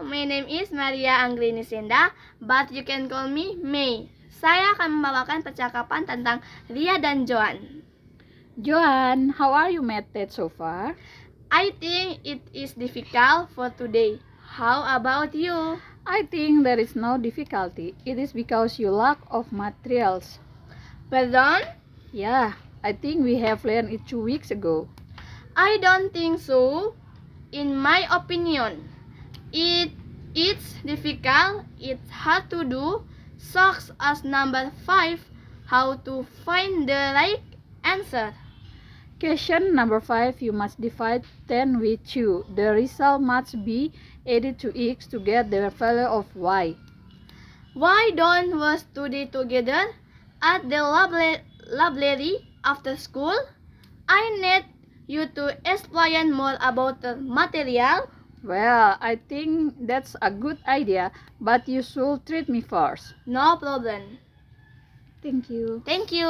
Hello, my name is Maria Anglini Senda, but you can call me May. Saya akan membawakan percakapan tentang Ria dan Joan. Joan, how are you math so far? I think it is difficult for today. How about you? I think there is no difficulty. It is because you lack of materials. Pardon? Yeah, I think we have learned it 2 weeks ago. I don't think so. In my opinion, it's difficult. It's hard to do. Sucks as number 5. How to find the right answer? Question number 5, you must divide 10 with 2. The result must be added to x to get the value of y. Why don't we study together at the library after school? I need you to explain more about the material. Well, I think that's a good idea, but you should treat me first. No problem. Thank you. Thank you.